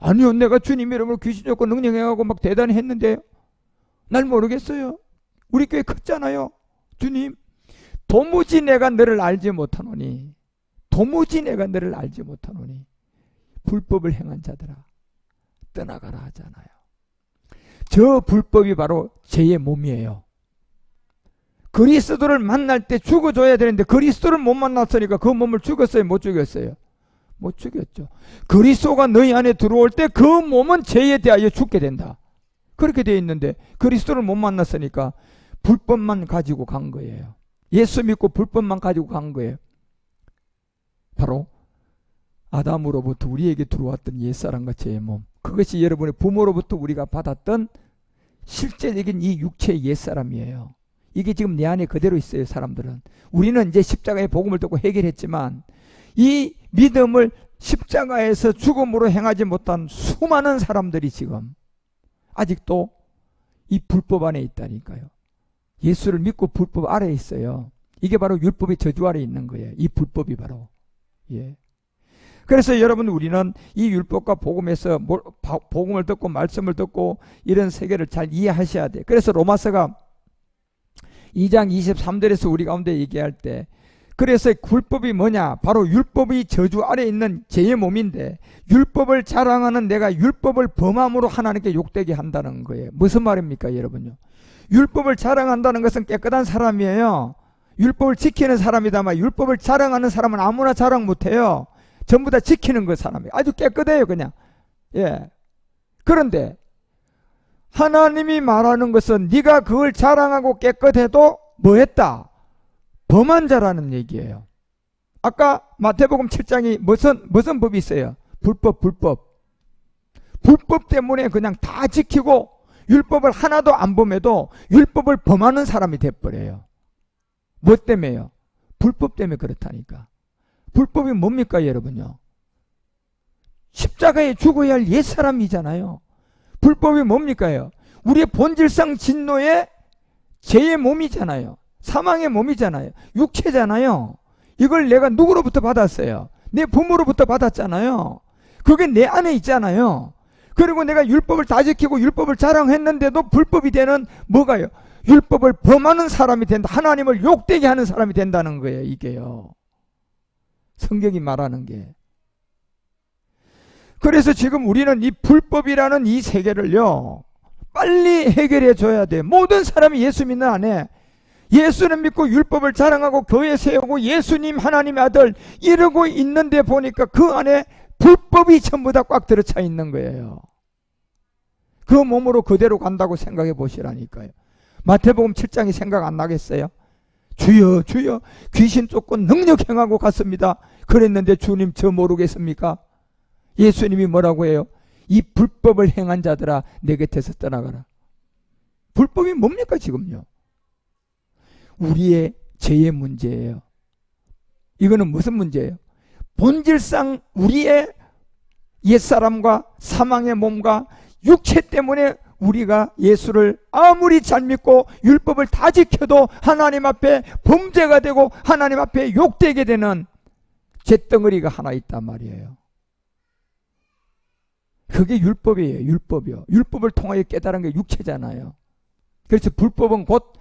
아니요, 내가 주님 이름으로 귀신 쫓고 능력해가고 막 대단히 했는데요. 날 모르겠어요. 우리 교회 컸잖아요. 주님, 도무지 내가 너를 알지 못하노니, 도무지 내가 너를 알지 못하노니 불법을 행한 자들아 떠나가라 하잖아요. 저 불법이 바로 죄의 몸이에요. 그리스도를 만날 때 죽어줘야 되는데 그리스도를 못 만났으니까 그 몸을 죽였어요? 못 죽였어요? 못 죽였죠. 그리스도가 너희 안에 들어올 때 그 몸은 죄에 대하여 죽게 된다. 그렇게 되어 있는데 그리스도를 못 만났으니까 불법만 가지고 간 거예요. 예수 믿고 불법만 가지고 간 거예요. 바로 아담으로부터 우리에게 들어왔던 옛사람과 죄의 몸, 그것이 여러분의 부모로부터 우리가 받았던 실제적인 이 육체의 옛사람이에요. 이게 지금 내 안에 그대로 있어요. 사람들은. 우리는 이제 십자가의 복음을 듣고 해결했지만 이 믿음을 십자가에서 죽음으로 행하지 못한 수많은 사람들이 지금 아직도 이 불법 안에 있다니까요. 예수를 믿고 불법 아래에 있어요. 이게 바로 율법의 저주 아래에 있는 거예요. 이 불법이 바로. 예. 그래서 여러분, 우리는 이 율법과 복음에서 복음을 듣고 말씀을 듣고 이런 세계를 잘 이해하셔야 돼요. 그래서 로마서가 2장 23절에서 우리 가운데 얘기할 때, 그래서 율법이 뭐냐? 바로 율법이 저주 아래에 있는 죄의 몸인데 율법을 자랑하는 내가 율법을 범함으로 하나님께 욕되게 한다는 거예요. 무슨 말입니까, 여러분요? 율법을 자랑한다는 것은 깨끗한 사람이에요. 율법을 지키는 사람이다만 율법을 자랑하는 사람은 아무나 자랑 못해요. 전부 다 지키는 그 사람이 아주 깨끗해요, 그냥. 예. 그런데 하나님이 말하는 것은 네가 그걸 자랑하고 깨끗해도 뭐 했다? 범한 자라는 얘기예요. 아까 마태복음 7장이 무슨 법이 있어요? 불법. 불법 때문에 그냥 다 지키고 율법을 하나도 안 범해도 율법을 범하는 사람이 돼버려요. 뭐 때문에요? 불법 때문에 그렇다니까. 불법이 뭡니까, 여러분요? 십자가에 죽어야 할 옛사람이잖아요. 불법이 뭡니까요? 우리의 본질상 진노의 죄의 몸이잖아요. 사망의 몸이잖아요. 육체잖아요. 이걸 내가 누구로부터 받았어요? 내 부모로부터 받았잖아요. 그게 내 안에 있잖아요. 그리고 내가 율법을 다 지키고 율법을 자랑했는데도 불법이 되는 뭐가요? 율법을 범하는 사람이 된다. 하나님을 욕되게 하는 사람이 된다는 거예요. 이게요. 성경이 말하는 게. 그래서 지금 우리는 이 불법이라는 이 세계를요, 빨리 해결해 줘야 돼. 모든 사람이 예수 믿는 안에 예수는 믿고 율법을 자랑하고 교회 세우고 예수님 하나님의 아들 이러고 있는데 보니까 그 안에 불법이 전부 다 꽉 들어차 있는 거예요. 그 몸으로 그대로 간다고 생각해 보시라니까요. 마태복음 7장이 생각 안 나겠어요? 주여 주여 귀신 쫓고 능력 행하고 갔습니다. 그랬는데 주님 저 모르겠습니까? 예수님이 뭐라고 해요? 이 불법을 행한 자들아 내 곁에서 떠나가라. 불법이 뭡니까 지금요? 우리의 죄의 문제예요. 이거는 무슨 문제예요? 본질상 우리의 옛사람과 사망의 몸과 육체 때문에 우리가 예수를 아무리 잘 믿고 율법을 다 지켜도 하나님 앞에 범죄가 되고 하나님 앞에 욕되게 되는 잿덩어리가 하나 있단 말이에요. 그게 율법이에요. 율법이요. 율법을 통하여 깨달은 게 육체잖아요. 그래서 불법은 곧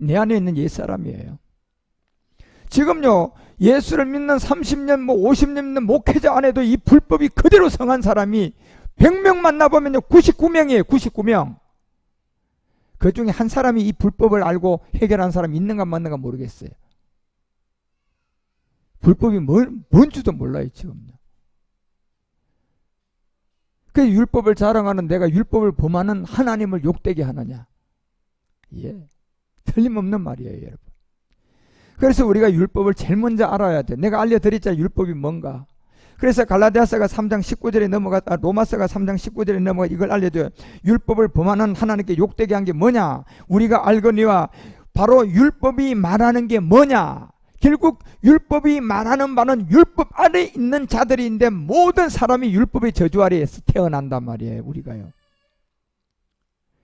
내 안에 있는 옛사람이에요. 지금요, 예수를 믿는 30년, 50년 믿는 목회자 안에도 이 불법이 그대로 성한 사람이 100명 만나보면요, 99명이에요. 99명. 그 중에 한 사람이 이 불법을 알고 해결한 사람이 있는가 맞는가 모르겠어요. 불법이 뭔지도 몰라요, 지금요. 그 율법을 자랑하는 내가 율법을 범하는 하나님을 욕되게 하느냐? 예. 틀림없는 말이에요, 여러분. 그래서 우리가 율법을 제일 먼저 알아야 돼. 내가 알려드렸잖아요, 율법이 뭔가. 그래서 갈라디아서가 3장 19절에 로마서가 3장 19절에 넘어가 이걸 알려줘요. 율법을 범하는 하나님께 욕되게 한 게 뭐냐? 우리가 알거니와 바로 율법이 말하는 게 뭐냐? 결국 율법이 말하는 바는 율법 아래에 있는 자들인데 모든 사람이 율법의 저주 아래에서 태어난단 말이에요. 우리가요.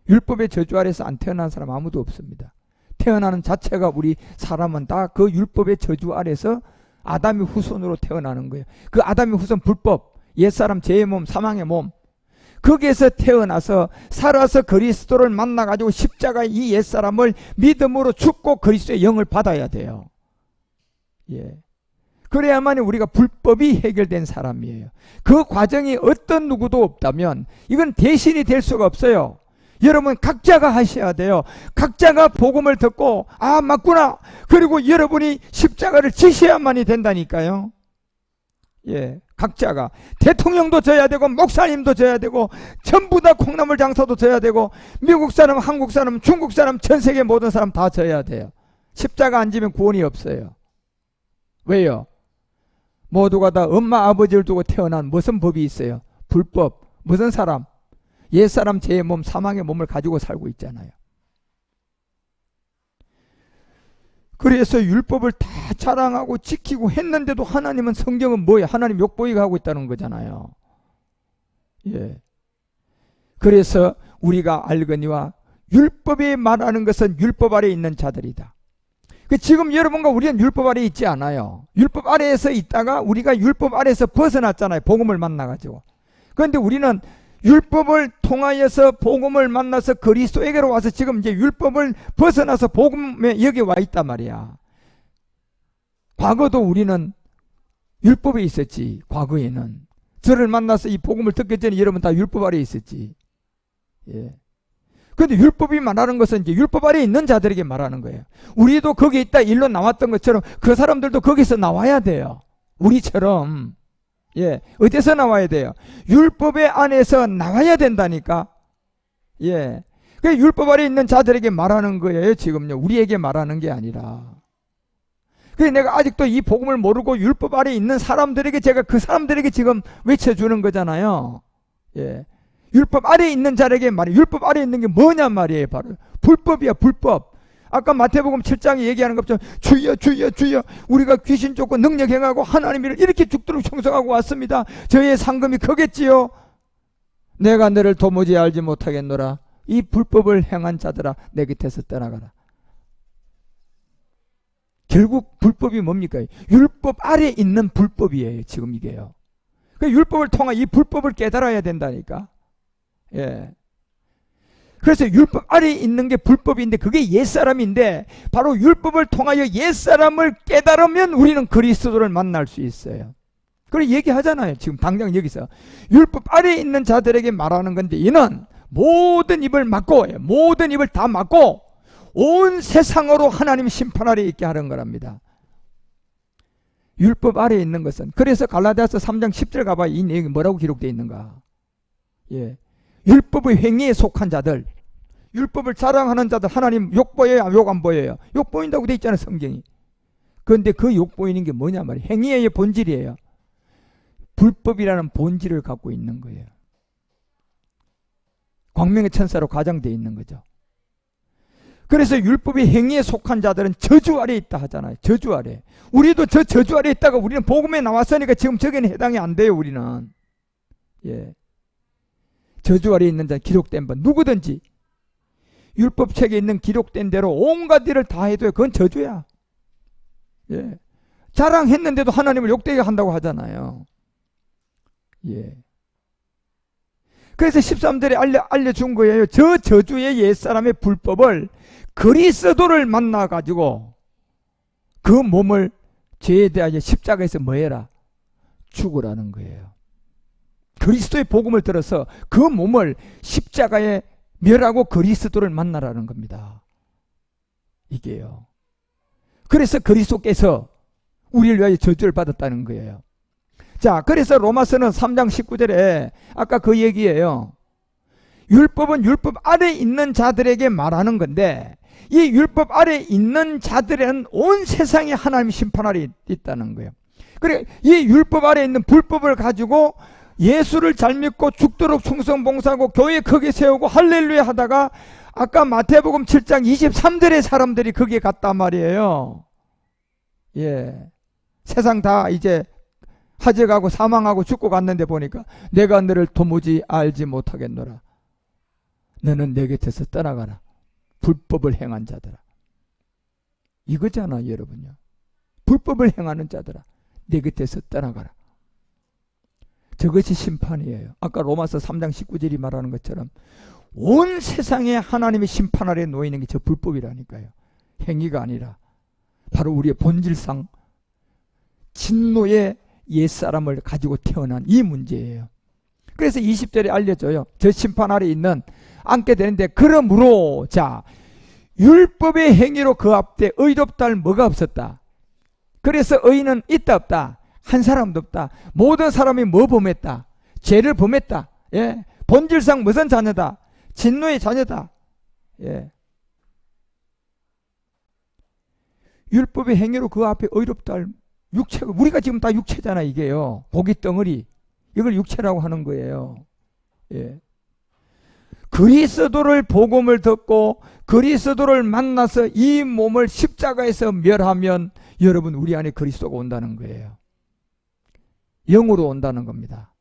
율법의 저주 아래에서 안 태어난 사람 아무도 없습니다. 태어나는 자체가 우리 사람은 다 그 율법의 저주 아래에서 아담의 후손으로 태어나는 거예요. 그 아담의 후손 불법, 옛사람 죄의 몸, 사망의 몸. 거기에서 태어나서 살아서 그리스도를 만나가지고 십자가의 이 옛사람을 믿음으로 죽고 그리스도의 영을 받아야 돼요. 예. 그래야만 우리가 불법이 해결된 사람이에요. 그 과정이 어떤 누구도 없다면 이건 대신이 될 수가 없어요. 여러분 각자가 하셔야 돼요. 각자가 복음을 듣고 아 맞구나. 그리고 여러분이 십자가를 지셔야만이 된다니까요. 예, 각자가 대통령도 져야 되고 목사님도 져야 되고 전부 다 콩나물 장사도 져야 되고 미국 사람, 한국 사람, 중국 사람, 전 세계 모든 사람 다 져야 돼요. 십자가 안 지면 구원이 없어요. 왜요? 모두가 다 엄마 아버지를 두고 태어난 무슨 법이 있어요? 불법. 무슨 사람? 옛사람 죄의 몸, 사망의 몸을 가지고 살고 있잖아요. 그래서 율법을 다 자랑하고 지키고 했는데도 하나님은 성경은 뭐예요? 하나님 욕보이게 하고 있다는 거잖아요. 예. 그래서 우리가 알거니와 율법이 말하는 것은 율법 아래에 있는 자들이다. 지금 여러분과 우리는 율법 아래에 있지 않아요. 율법 아래에서 있다가 우리가 율법 아래에서 벗어났잖아요. 복음을 만나가지고. 그런데 우리는 율법을 통하여서 복음을 만나서 그리스도에게로 와서 지금 이제 율법을 벗어나서 복음에 여기 와 있단 말이야. 과거도 우리는 율법에 있었지. 과거에는 저를 만나서 이 복음을 듣기 전에 여러분 다 율법 아래에 있었지. 예. 그런데 율법이 말하는 것은 이제 율법 아래에 있는 자들에게 말하는 거예요. 우리도 거기에 있다 일로 나왔던 것처럼 그 사람들도 거기서 나와야 돼요. 우리처럼. 예, 어디서 나와야 돼요? 율법의 안에서 나와야 된다니까. 예, 그 율법 아래에 있는 자들에게 말하는 거예요. 지금요, 우리에게 말하는 게 아니라. 그래서 내가 아직도 이 복음을 모르고 율법 아래에 있는 사람들에게 제가 그 사람들에게 지금 외쳐주는 거잖아요. 예, 율법 아래에 있는 자에게 말해. 율법 아래에 있는 게 뭐냐 말이에요. 바로 불법이야, 불법. 아까 마태복음 7장에 얘기하는 것처럼 주여 주여 주여 우리가 귀신 쫓고 능력 행하고 하나님을 이렇게 죽도록 충성하고 왔습니다. 저의 상금이 크겠지요. 내가 너를 도무지 알지 못하겠노라. 이 불법을 행한 자들아 내 곁에서 떠나가라. 결국 불법이 뭡니까? 율법 아래에 있는 불법이에요. 지금 이게요. 그 율법을 통한 이 불법을 깨달아야 된다니까. 예. 그래서 율법 아래에 있는 게 불법인데 그게 옛사람인데 바로 율법을 통하여 옛사람을 깨달으면 우리는 그리스도를 만날 수 있어요. 그래 얘기하잖아요. 지금 당장 여기서 율법 아래에 있는 자들에게 말하는 건데 이는 모든 입을 막고 모든 입을 다 막고 온 세상으로 하나님 심판 아래에 있게 하는 거랍니다. 율법 아래에 있는 것은 그래서 갈라디아서 3장 10절 가봐야 이 내용이 뭐라고 기록되어 있는가. 예. 율법의 행위에 속한 자들, 율법을 자랑하는 자들 하나님 욕 보여요? 욕 안 보여요? 욕 보인다고 돼 있잖아요. 성경이. 그런데 그 욕 보이는 게 뭐냐 말이에요. 행위의 본질이에요. 불법이라는 본질을 갖고 있는 거예요. 광명의 천사로 가장되어 있는 거죠. 그래서 율법의 행위에 속한 자들은 저주 아래에 있다 하잖아요. 저주 아래. 우리도 저 저주 아래에 있다가 우리는 복음에 나왔으니까 지금 저기는 해당이 안 돼요. 우리는. 예. 저주 아래에 있는 자 기록된 분 누구든지 율법책에 있는 기록된 대로 온갖 일을 다 해도 그건 저주야. 예. 자랑했는데도 하나님을 욕되게 한다고 하잖아요. 예. 그래서 13절에 알려준 거예요. 저 저주의 옛사람의 불법을 그리스도를 만나가지고 그 몸을 죄에 대하여 십자가에서 뭐해라? 죽으라는 거예요. 그리스도의 복음을 들어서 그 몸을 십자가에 멸하고 그리스도를 만나라는 겁니다. 이게요. 그래서 그리스도께서 우리를 위하여 저주를 받았다는 거예요. 자, 그래서 로마서는 3장 19절에 아까 그 얘기예요. 율법은 율법 아래에 있는 자들에게 말하는 건데 이 율법 아래에 있는 자들은 온 세상에 하나님 심판 아래에 있다는 거예요. 그래 이 율법 아래에 있는 불법을 가지고 예수를 잘 믿고 죽도록 충성 봉사하고 교회 크게 세우고 할렐루야 하다가 아까 마태복음 7장 23절의 사람들이 거기에 갔단 말이에요. 예. 세상 다 이제 하져가고 사망하고 죽고 갔는데 보니까 내가 너를 도무지 알지 못하겠노라. 너는 내 곁에서 떠나가라. 불법을 행한 자들아. 이거잖아 여러분요. 불법을 행하는 자들아. 내 곁에서 떠나가라. 저것이 심판이에요. 아까 로마서 3장 19절이 말하는 것처럼 온 세상에 하나님의 심판 아래 놓이는 게 저 불법이라니까요. 행위가 아니라 바로 우리의 본질상 진노의 옛사람을 가지고 태어난 이 문제예요. 그래서 20절에 알려줘요. 저 심판 아래 있는 앉게 되는데, 그러므로 자 율법의 행위로 그 앞에 의롭다 할 뭐가 없었다. 그래서 의인은 있다 없다. 한 사람도 없다. 모든 사람이 뭐 범했다? 죄를 범했다. 예. 본질상 무슨 자녀다? 진노의 자녀다. 예. 율법의 행위로 그 앞에 의롭다 할 육체가, 우리가 지금 다 육체잖아. 이게요. 고기 덩어리, 이걸 육체라고 하는 거예요. 예. 그리스도를 복음을 듣고 그리스도를 만나서 이 몸을 십자가에서 멸하면 여러분 우리 안에 그리스도가 온다는 거예요. 영으로 온다는 겁니다.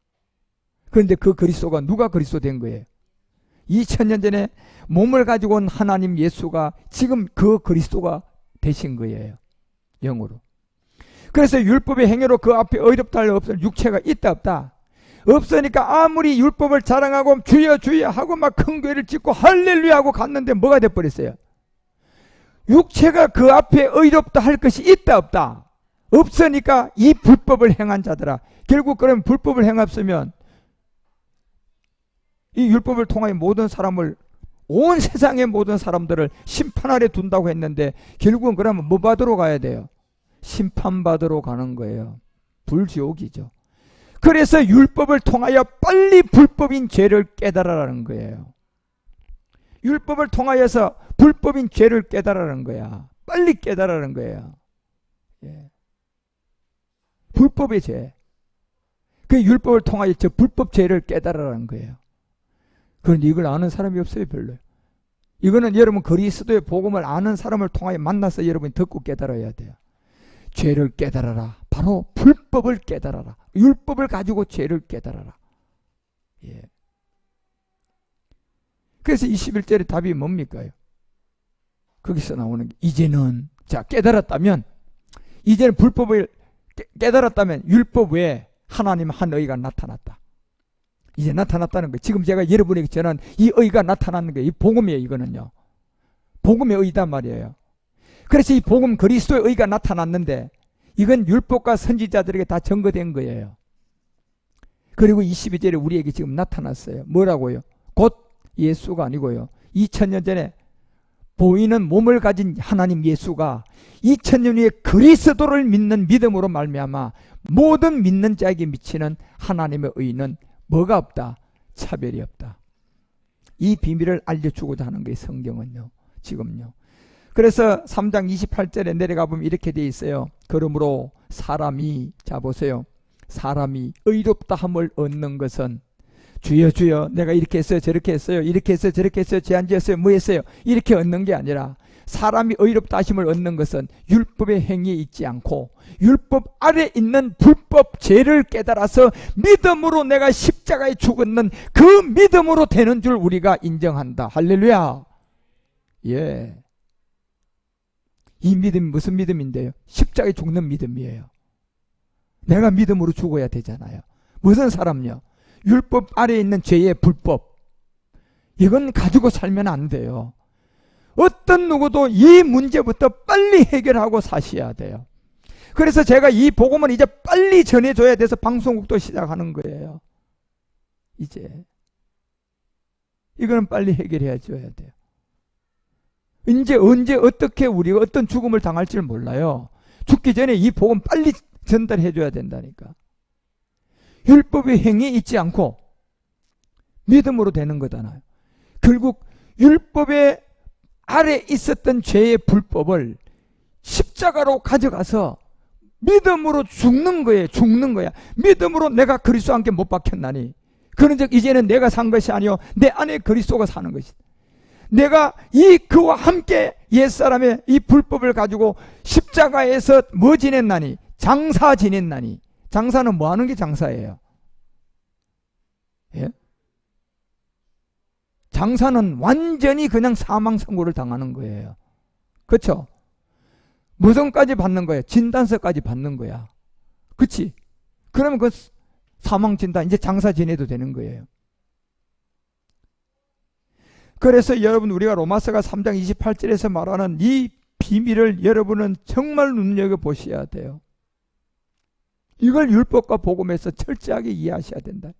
그런데 그 그리스도가 누가 그리스도 된 거예요? 2000년 전에 몸을 가지고 온 하나님 예수가 지금 그 그리스도가 되신 거예요. 영으로. 그래서 율법의 행위로 그 앞에 의롭다 할 없을 육체가 있다 없다. 없으니까 아무리 율법을 자랑하고 주여 주여 하고 막 큰 교회를 짓고 할렐루야 하고 갔는데 뭐가 돼버렸어요? 육체가 그 앞에 의롭다 할 것이 있다 없다. 없으니까 이 불법을 행한 자들아. 결국 그러면 불법을 행했으면 이 율법을 통하여 모든 사람을, 온 세상의 모든 사람들을 심판 아래 둔다고 했는데 결국은 그러면 뭐 받으러 가야 돼요? 심판받으러 가는 거예요. 불지옥이죠. 그래서 율법을 통하여 빨리 불법인 죄를 깨달으라는 거예요. 율법을 통하여서 불법인 죄를 깨달으라는 거야. 빨리 깨달으라는 거예요. 예. 불법의 죄. 그 율법을 통하여 저 불법 죄를 깨달으라는 거예요. 그런데 이걸 아는 사람이 없어요. 별로. 이거는 여러분 그리스도의 복음을 아는 사람을 통하여 만나서 여러분이 듣고 깨달아야 돼요. 죄를 깨달아라. 바로 불법을 깨달아라. 율법을 가지고 죄를 깨달아라. 예. 그래서 21절의 답이 뭡니까? 거기서 나오는 게, 이제는, 자, 깨달았다면, 이제는 불법을 깨달았다면 율법 외에 하나님 한 의가 나타났다. 이제 나타났다는 거예요. 지금 제가 여러분에게 전한 이 의가 나타나는 거예요. 이 복음이에요. 이거는요. 복음의 의단 말이에요. 그래서 이 복음 그리스도의 의가 나타났는데 이건 율법과 선지자들에게 다 증거된 거예요. 그리고 22절에 우리에게 지금 나타났어요. 뭐라고요? 곧 예수가 아니고요. 2000년 전에 보이는 몸을 가진 하나님 예수가 2000년 후에 그리스도를 믿는 믿음으로 말미암아 모든 믿는 자에게 미치는 하나님의 의는 뭐가 없다? 차별이 없다. 이 비밀을 알려주고자 하는 거예요. 성경은요. 지금요. 그래서 3장 28절에 내려가 보면 이렇게 돼 있어요. 그러므로 사람이, 자 보세요. 사람이 의롭다함을 얻는 것은 주여 주여 내가 이렇게 했어요 저렇게 했어요 이렇게 했어요 저렇게 했어요 죄 안 지었어요 뭐 했어요 이렇게 얻는 게 아니라, 사람이 의롭다 하심을 얻는 것은 율법의 행위에 있지 않고 율법 아래 있는 불법 죄를 깨달아서 믿음으로 내가 십자가에 죽었는 그 믿음으로 되는 줄 우리가 인정한다. 할렐루야. 예. 이 믿음이 무슨 믿음인데요? 십자가에 죽는 믿음이에요. 내가 믿음으로 죽어야 되잖아요. 무슨 사람요? 율법 아래에 있는 죄의 불법. 이건 가지고 살면 안 돼요. 어떤 누구도 이 문제부터 빨리 해결하고 사셔야 돼요. 그래서 제가 이 복음을 이제 빨리 전해줘야 돼서 방송국도 시작하는 거예요. 이제 이거는 빨리 해결해 줘야 돼요. 이제 언제 어떻게 우리가 어떤 죽음을 당할지를 몰라요. 죽기 전에 이 복음 빨리 전달해 줘야 된다니까. 율법의 행위에 있지 않고 믿음으로 되는 거잖아요. 결국 율법의 아래 있었던 죄의 불법을 십자가로 가져가서 믿음으로 죽는 거예요. 죽는 거야. 믿음으로 내가 그리스도와 함께 못 박혔나니 그런즉 이제는 내가 산 것이 아니요 내 안에 그리스도가 사는 것이다. 내가 이 그와 함께 옛사람의 이 불법을 가지고 십자가에서 뭐 지냈나니? 장사 지냈나니. 장사는 뭐 하는 게 장사예요? 예? 장사는 완전히 그냥 사망 선고를 당하는 거예요. 그렇죠? 무선까지 받는 거예요. 진단서까지 받는 거야. 그치? 그러면 그 사망 진단 이제 장사 지내도 되는 거예요. 그래서 여러분 우리가 로마서가 3장 28절에서 말하는 이 비밀을 여러분은 정말 눈여겨보셔야 돼요. 이걸 율법과 복음에서 철저하게 이해하셔야 된다.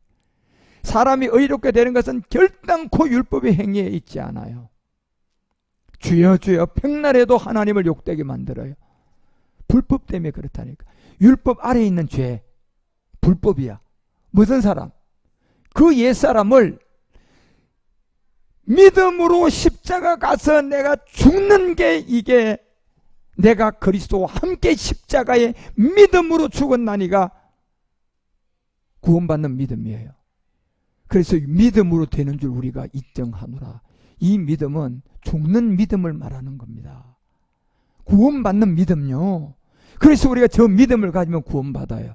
사람이 의롭게 되는 것은 결단코 율법의 행위에 있지 않아요. 주여 주여 백날에도 하나님을 욕되게 만들어요. 불법 때문에 그렇다니까. 율법 아래에 있는 죄, 불법이야. 무슨 사람? 그 옛사람을 믿음으로 십자가 가서 내가 죽는 게 이게 내가 그리스도와 함께 십자가에 믿음으로 죽었나니가 구원받는 믿음이에요. 그래서 믿음으로 되는 줄 우리가 인정하노라. 이 믿음은 죽는 믿음을 말하는 겁니다. 구원받는 믿음요. 그래서 우리가 저 믿음을 가지면 구원받아요.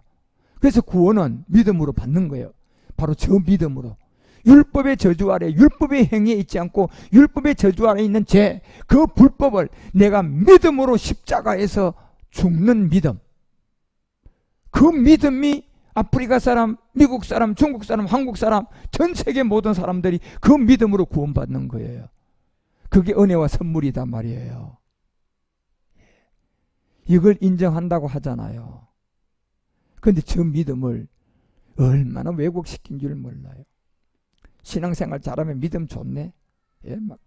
그래서 구원은 믿음으로 받는 거예요. 바로 저 믿음으로. 율법의 저주 아래, 율법의 행위에 있지 않고 율법의 저주 아래 있는 죄, 그 불법을 내가 믿음으로 십자가에서 죽는 믿음. 그 믿음이 아프리카 사람, 미국 사람, 중국 사람, 한국 사람, 전 세계 모든 사람들이 그 믿음으로 구원받는 거예요. 그게 은혜와 선물이다 말이에요. 이걸 인정한다고 하잖아요. 그런데 저 믿음을 얼마나 왜곡시킨 줄 몰라요. 신앙생활 잘하면 믿음 좋네. 예, 막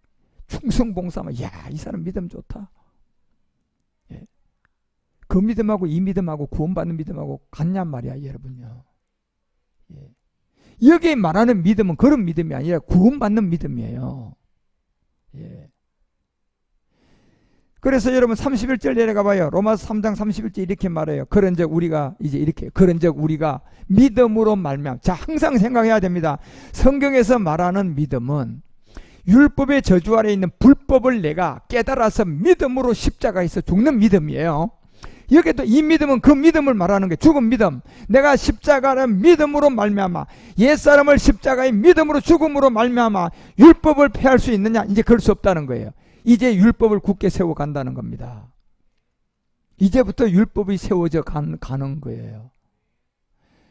충성봉사하면 야, 이 사람 믿음 좋다. 예. 그 믿음하고 이 믿음하고 구원받는 믿음하고 같냔 말이야, 여러분요. 예. 여기 말하는 믿음은 그런 믿음이 아니라 구원받는 믿음이에요. 예. 그래서 여러분 31절 내려가 봐요. 로마서 3장 31절 이렇게 말해요. 그런즉 우리가 이제 이렇게 그런즉 우리가 믿음으로 말미암아. 자, 항상 생각해야 됩니다. 성경에서 말하는 믿음은 율법의 저주 아래 있는 불법을 내가 깨달아서 믿음으로 십자가에서 죽는 믿음이에요. 여기도 이 믿음은 그 믿음을 말하는 게 죽은 믿음. 내가 십자가를 믿음으로 말미암아 옛사람을 십자가의 믿음으로 죽음으로 말미암아 율법을 폐할 수 있느냐? 이제 그럴 수 없다는 거예요. 이제 율법을 굳게 세워간다는 겁니다. 이제부터 율법이 세워져 가는 거예요.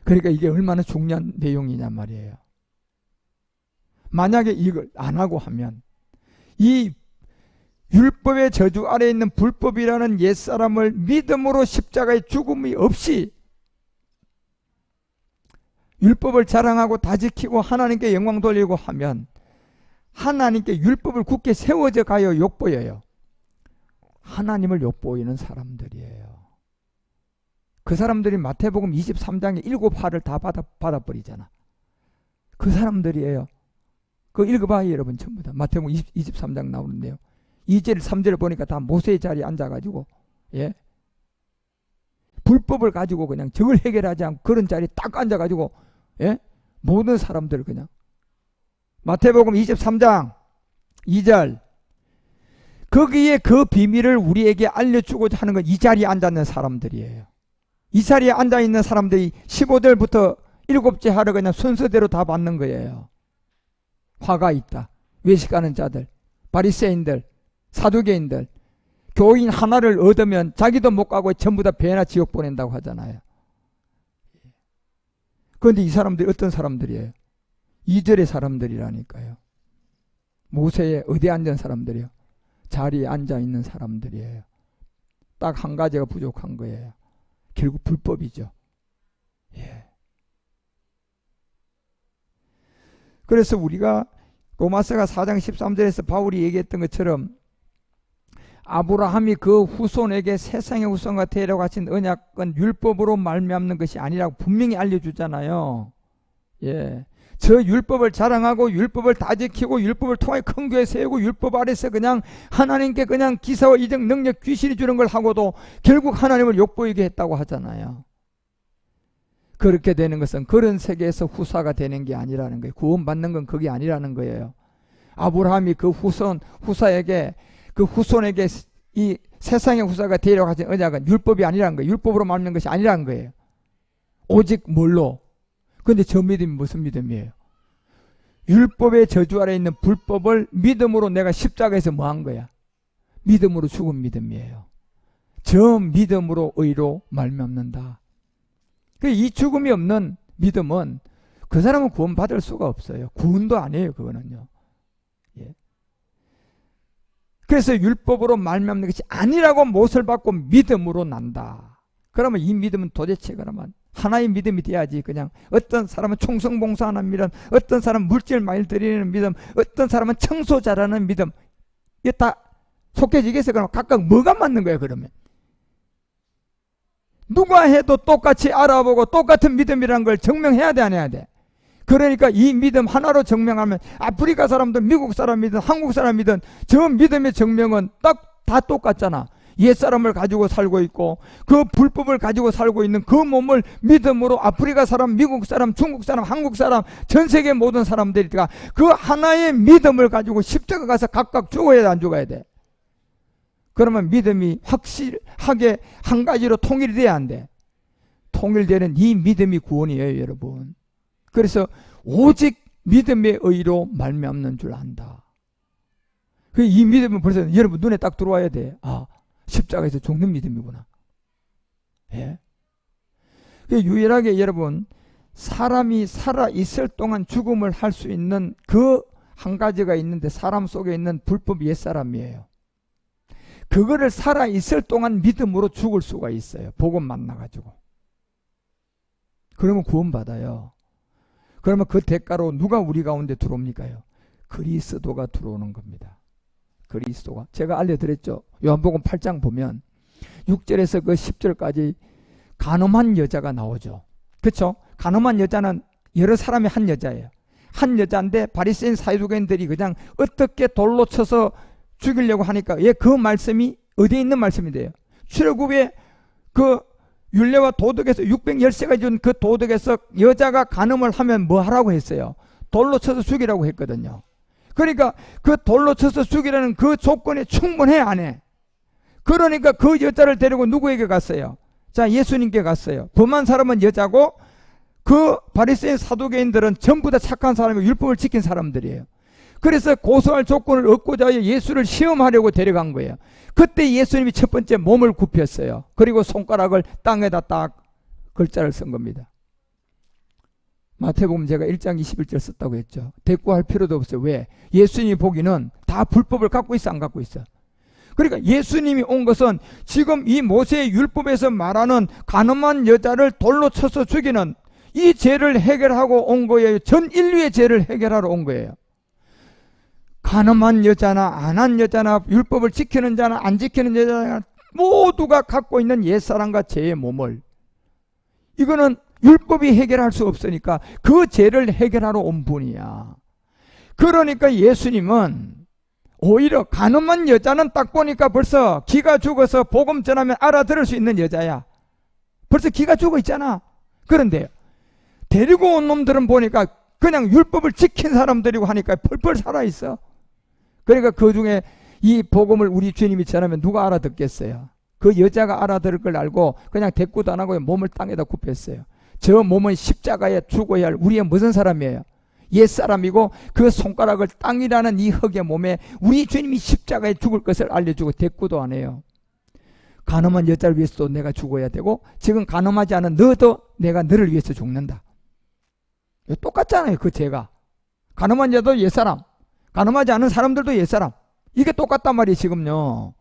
그러니까 이게 얼마나 중요한 내용이냐 말이에요. 만약에 이걸 안 하고 하면 이 율법의 저주 아래 있는 불법이라는 옛사람을 믿음으로 십자가의 죽음이 없이 율법을 자랑하고 다 지키고 하나님께 영광 돌리고 하면 하나님께 율법을 굳게 세워져 가요, 욕보여요. 하나님을 욕보이는 사람들이에요. 그 사람들이 마태복음 23장에 7화를 다 받아버리잖아. 그 사람들이에요. 그거 읽어봐요, 여러분. 전부 다 마태복음 23장 나오는데요. 2절 3절을 보니까 다 모세의 자리에 앉아가지고 예? 불법을 가지고 그냥 적을 해결하지 않고 그런 자리에 딱 앉아가지고 예? 모든 사람들 그냥 마태복음 23장 2절 거기에 그 비밀을 우리에게 알려주고자 하는 건 이 자리에 앉아있는 사람들이에요. 이 자리에 앉아있는 사람들이 15절부터 7째 하루 그냥 순서대로 다 받는 거예요. 화가 있다. 외식하는 자들, 바리새인들, 사두개인들, 교인 하나를 얻으면 자기도 못 가고 전부 다 배나 지옥 보낸다고 하잖아요. 그런데 이 사람들이 어떤 사람들이에요? 2절의 사람들이라니까요. 모세의 어디에 앉은 사람들이요? 자리에 앉아있는 사람들이에요. 딱 한 가지가 부족한 거예요. 결국 불법이죠. 예. 그래서 우리가 로마서가 4장 13절에서 바울이 얘기했던 것처럼 아브라함이 그 후손에게 세상의 후손과 되라고 하신 언약은 율법으로 말미암는 것이 아니라고 분명히 알려주잖아요. 예. 저 율법을 자랑하고 율법을 다 지키고 율법을 통해 큰 교회 세우고 율법 아래서 그냥 하나님께 그냥 기사와 이적 능력 귀신이 주는 걸 하고도 결국 하나님을 욕보이게 했다고 하잖아요. 그렇게 되는 것은 그런 세계에서 후사가 되는 게 아니라는 거예요. 구원받는 건 그게 아니라는 거예요. 아브라함이 그 후사에게 그 후손에게 이 세상의 후사가 되려고 하신 언약은 율법이 아니라는 거예요. 율법으로 말하는 것이 아니라는 거예요. 오직 뭘로? 그런데 저 믿음이 무슨 믿음이에요? 율법의 저주 아래 있는 불법을 믿음으로 내가 십자가에서 뭐 한 거야? 믿음으로 죽은 믿음이에요. 저 믿음으로 의로 말미암는다. 이 죽음이 없는 믿음은 그 사람은 구원받을 수가 없어요. 구원도 아니에요. 그거는요. 예. 그래서 율법으로 말미암는 것이 아니라고 못을 받고 믿음으로 난다. 그러면 이 믿음은 도대체 그러면 하나의 믿음이 돼야지. 그냥 어떤 사람은 충성봉사하는 믿음, 어떤 사람은 물질 많이 드리는 믿음, 어떤 사람은 청소 잘하는 믿음, 이게 다 속해지겠어요. 그러면 각각 뭐가 맞는 거예요? 그러면 누가 해도 똑같이 알아보고 똑같은 믿음이라는 걸 증명해야 돼, 안 해야 돼? 그러니까 이 믿음 하나로 증명하면 아프리카 사람든 미국 사람이든 한국 사람이든 저 믿음의 증명은 딱 다 똑같잖아. 옛사람을 가지고 살고 있고 그 불법을 가지고 살고 있는 그 몸을 믿음으로 아프리카 사람, 미국 사람, 중국 사람, 한국 사람, 전 세계 모든 사람들이 그 하나의 믿음을 가지고 십자가 가서 각각 죽어야 돼, 안 죽어야 돼? 그러면 믿음이 확실하게 한 가지로 통일이 돼야 안 돼. 통일되는 이 믿음이 구원이에요, 여러분. 그래서 오직 믿음의 의로 말미암는 줄 안다. 이 믿음은 벌써 여러분 눈에 딱 들어와야 돼. 아, 십자가에서 죽는 믿음이구나. 예. 유일하게 여러분 사람이 살아 있을 동안 죽음을 할 수 있는 그 한 가지가 있는데 사람 속에 있는 불법 옛사람이에요. 그거를 살아 있을 동안 믿음으로 죽을 수가 있어요. 복음 만나가지고. 그러면 구원받아요. 그러면 그 대가로 누가 우리 가운데 들어옵니까요? 그리스도가 들어오는 겁니다. 그리스도가. 제가 알려드렸죠. 요한복음 8장 보면 6절에서 그 10절까지 간음한 여자가 나오죠. 그렇죠? 간음한 여자는 여러 사람이 한 여자예요. 한 여자인데 바리새인 사두개인들이 그냥 어떻게 돌로 쳐서 죽이려고 하니까 그 말씀이 어디에 있는 말씀인데요? 출애굽의 그 율례와 도덕에서 613가지 준 그 도덕에서 여자가 간음을 하면 뭐 하라고 했어요? 돌로 쳐서 죽이라고 했거든요. 그러니까 그 돌로 쳐서 죽이라는 그 조건이 충분해, 안 해? 그러니까 그 여자를 데리고 누구에게 갔어요? 자, 예수님께 갔어요. 범한 사람은 여자고 그 바리새인 사두개인들은 전부 다 착한 사람이고 율법을 지킨 사람들이에요. 그래서 고소할 조건을 얻고자 예수를 시험하려고 데려간 거예요. 그때 예수님이 첫 번째 몸을 굽혔어요. 그리고 손가락을 땅에다 딱 글자를 쓴 겁니다. 마태복음 제가 1장 21절 썼다고 했죠. 대꾸할 필요도 없어요. 왜? 예수님이 보기는 다 불법을 갖고 있어, 안 갖고 있어? 그러니까 예수님이 온 것은 지금 이 모세의 율법에서 말하는 간음한 여자를 돌로 쳐서 죽이는 이 죄를 해결하고 온 거예요. 전 인류의 죄를 해결하러 온 거예요. 간음한 여자나 안 한 여자나 율법을 지키는 자나 안 지키는 여자나 모두가 갖고 있는 옛사람과 죄의 몸을, 이거는 율법이 해결할 수 없으니까 그 죄를 해결하러 온 분이야. 그러니까 예수님은 오히려 간음한 여자는 딱 보니까 벌써 기가 죽어서 복음 전하면 알아들을 수 있는 여자야. 벌써 기가 죽어 있잖아. 그런데 데리고 온 놈들은 보니까 그냥 율법을 지킨 사람들이고 하니까 펄펄 살아있어. 그러니까 그 중에 이 복음을 우리 주님이 전하면 누가 알아듣겠어요? 그 여자가 알아들을 걸 알고 그냥 대꾸도 안 하고 몸을 땅에다 굽혔어요. 저 몸은 십자가에 죽어야 할 우리의 무슨 사람이에요? 옛사람이고 그 손가락을 땅이라는 이 흙의 몸에 우리 주님이 십자가에 죽을 것을 알려주고 대꾸도 안 해요. 간음한 여자를 위해서도 내가 죽어야 되고 지금 간음하지 않은 너도 내가 너를 위해서 죽는다. 똑같잖아요. 그 죄가. 간음한 자도 옛사람, 간음하지 않은 사람들도 옛사람. 이게 똑같단 말이에요 지금요.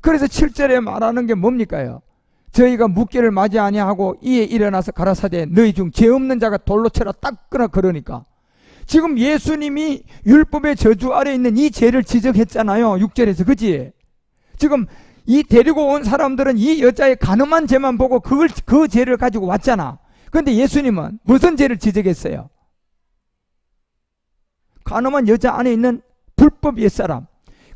그래서 7절에 말하는 게 뭡니까요? 저희가 묻기를 맞이 아니하고 이에 일어나서 가라사대 너희 중 죄 없는 자가 돌로 쳐라 딱 끊어. 그러니까 지금 예수님이 율법의 저주 아래 있는 이 죄를 지적했잖아요. 6절에서. 그치? 지금 이 데리고 온 사람들은 이 여자의 간음한 죄만 보고 그 죄를 가지고 왔잖아. 그런데 예수님은 무슨 죄를 지적했어요? 간음한 여자 안에 있는 불법 옛사람,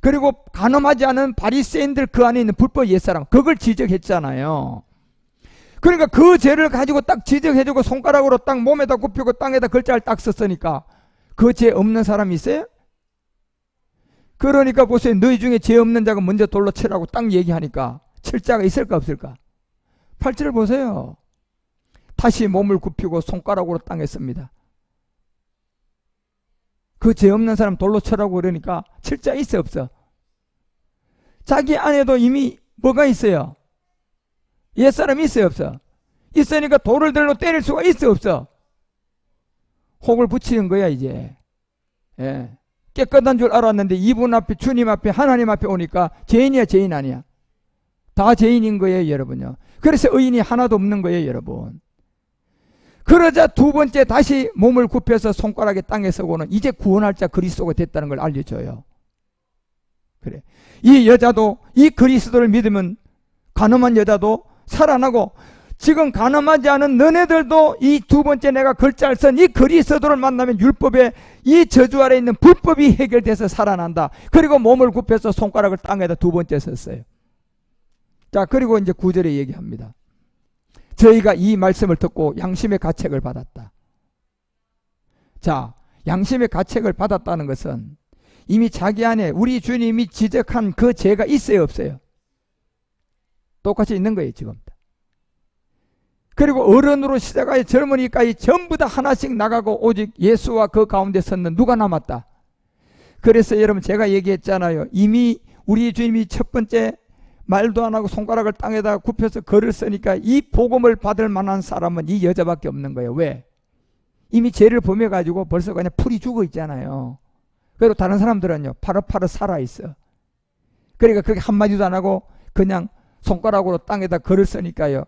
그리고 간음하지 않은 바리새인들 그 안에 있는 불법 옛사람, 그걸 지적했잖아요. 그러니까 그 죄를 가지고 딱 지적해주고 손가락으로 딱 몸에다 굽히고 땅에다 글자를 딱 썼으니까 그 죄 없는 사람이 있어요? 그러니까 보세요. 너희 중에 죄 없는 자가 먼저 돌로 치라고 딱 얘기하니까 칠 자가 있을까 없을까? 8절을 보세요. 다시 몸을 굽히고 손가락으로 땅에 씁니다. 그 죄 없는 사람 돌로 쳐라고 그러니까 칠 자 있어 없어? 자기 안에도 이미 뭐가 있어요? 옛사람이 있어요 없어? 있으니까 돌을 들고 때릴 수가 있어 없어? 혹을 붙이는 거야 이제. 예. 깨끗한 줄 알았는데 이분 앞에, 주님 앞에, 하나님 앞에 오니까 죄인이야 죄인 아니야? 다 죄인인 거예요 여러분요. 그래서 의인이 하나도 없는 거예요 여러분. 그러자 두 번째 다시 몸을 굽혀서 손가락에 땅에 서고는 이제 구원할 자 그리스도가 됐다는 걸 알려줘요. 그래. 이 여자도 이 그리스도를 믿으면 간음한 여자도 살아나고, 지금 간음하지 않은 너네들도 이 두 번째 내가 글자를 쓴 이 그리스도를 만나면 율법의 이 저주 아래 있는 불법이 해결돼서 살아난다. 그리고 몸을 굽혀서 손가락을 땅에다 두 번째 썼어요. 자, 그리고 이제 9절에 얘기합니다. 저희가 이 말씀을 듣고 양심의 가책을 받았다. 자, 양심의 가책을 받았다는 것은 이미 자기 안에 우리 주님이 지적한 그 죄가 있어요 없어요? 똑같이 있는 거예요 지금. 그리고 어른으로 시작하여 젊은이까지 전부 다 하나씩 나가고 오직 예수와 그 가운데 섰는 누가 남았다. 그래서 여러분 제가 얘기했잖아요. 이미 우리 주님이 첫 번째 말도 안 하고 손가락을 땅에다 굽혀서 글을 쓰니까 이 복음을 받을 만한 사람은 이 여자밖에 없는 거예요. 왜? 이미 죄를 범해가지고 벌써 그냥 풀이 죽어 있잖아요. 그리고 다른 사람들은요 파릇파릇 살아있어. 그러니까 그렇게 한마디도 안 하고 그냥 손가락으로 땅에다 글을 쓰니까요,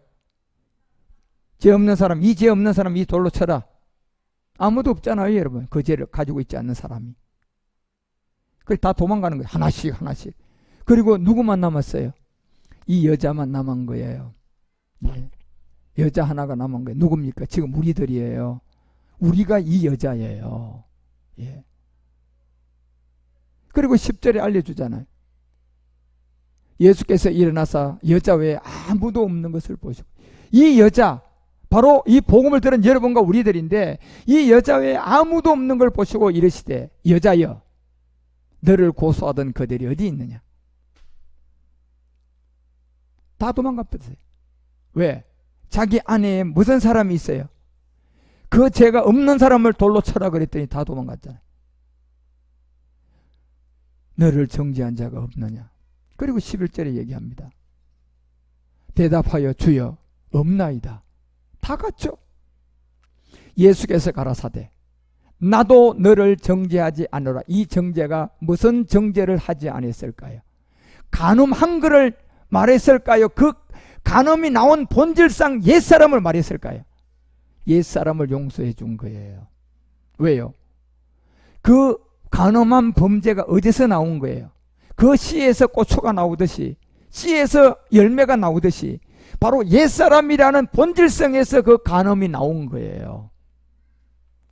죄 없는 사람, 이 죄 없는 사람 이 돌로 쳐라. 아무도 없잖아요 여러분. 그 죄를 가지고 있지 않는 사람이. 그래서 다 도망가는 거예요. 하나씩 하나씩. 그리고 누구만 남았어요? 이 여자만 남은 거예요. 네. 여자 하나가 남은 거예요. 누굽니까? 지금 우리들이에요. 우리가 이 여자예요. 예. 그리고 10절에 알려주잖아요. 예수께서 일어나서 여자 외에 아무도 없는 것을 보시고, 이 여자 바로 이 복음을 들은 여러분과 우리들인데, 이 여자 외에 아무도 없는 걸 보시고 이르시되 여자여 너를 고소하던 그들이 어디 있느냐. 다 도망갔어요. 왜? 자기 안에 무슨 사람이 있어요? 그 죄가 없는 사람을 돌로 쳐라 그랬더니 다 도망갔잖아요. 너를 정죄한 자가 없느냐. 그리고 11절에 얘기합니다. 대답하여 주여 없나이다. 다 갔죠. 예수께서 가라사대 나도 너를 정죄하지 않으라. 이 정죄가 무슨 정죄를 하지 않았을까요? 간음한 거를 말했을까요? 그 간음이 나온 본질상 옛사람을 말했을까요? 옛사람을 용서해 준 거예요. 왜요? 그 간음한 범죄가 어디서 나온 거예요? 그 씨에서 고초가 나오듯이, 씨에서 열매가 나오듯이 바로 옛사람이라는 본질성에서 그 간음이 나온 거예요.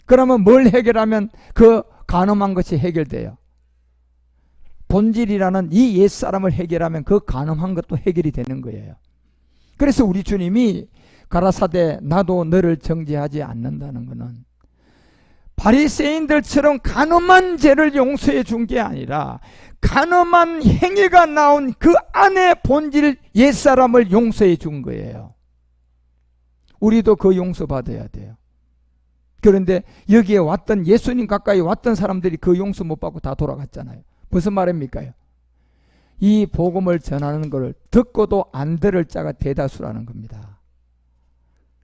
그러면 뭘 해결하면 그 간음한 것이 해결돼요? 본질이라는 이 옛사람을 해결하면 그 간음한 것도 해결이 되는 거예요. 그래서 우리 주님이 가라사대 나도 너를 정죄하지 않는다는 것은 바리새인들처럼 간음한 죄를 용서해 준 게 아니라 간음한 행위가 나온 그 안에 본질 옛사람을 용서해 준 거예요. 우리도 그 용서받아야 돼요. 그런데 여기에 왔던, 예수님 가까이 왔던 사람들이 그 용서 못 받고 다 돌아갔잖아요. 무슨 말입니까? 이 복음을 전하는 것을 듣고도 안 들을 자가 대다수라는 겁니다.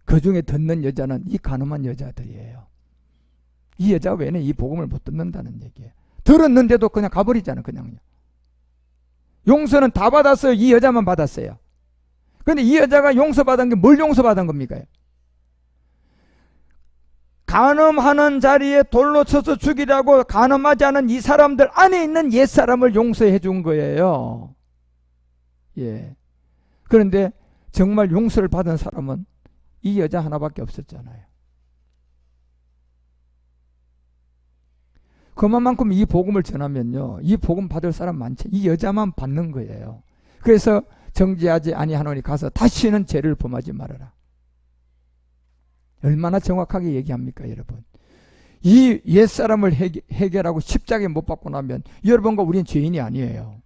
그 중에 듣는 여자는 이 간음한 여자들이에요. 이 여자 외에는 이 복음을 못 듣는다는 얘기예요. 들었는데도 그냥 가버리잖아요. 그냥요. 용서는 다 받았어요. 이 여자만 받았어요. 그런데 이 여자가 용서받은 게 뭘 용서받은 겁니까? 간음하는 자리에 돌로 쳐서 죽이라고 간음하지 않은 이 사람들 안에 있는 옛사람을 용서해 준 거예요. 예. 그런데 정말 용서를 받은 사람은 이 여자 하나밖에 없었잖아요. 그만큼 이 복음을 전하면요, 이 복음 받을 사람 많지. 이 여자만 받는 거예요. 그래서 정죄하지 아니하노니 가서 다시는 죄를 범하지 말아라. 얼마나 정확하게 얘기합니까 여러분. 이 옛사람을 해결하고 십자가에 못 박고 나면 여러분과 우리는 죄인이 아니에요.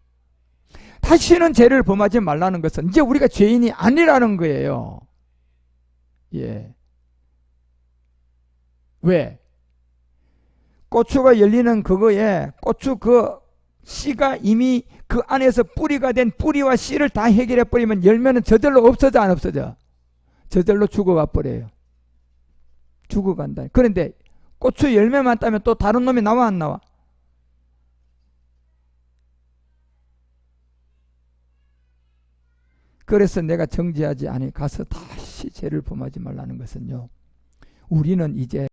다시는 죄를 범하지 말라는 것은 이제 우리가 죄인이 아니라는 거예요. 예. 왜? 고추가 열리는 그거에 고추 그 씨가 이미 그 안에서 뿌리가 된 뿌리와 씨를 다 해결해 버리면 열매는 저절로 없어져 안 없어져? 저절로 죽어가 버려요. 죽어간다. 그런데 고추 열매만 따면 또 다른 놈이 나와 안 나와? 그래서 내가 정죄하지 아니 가서 다시 죄를 범하지 말라는 것은요. 우리는 이제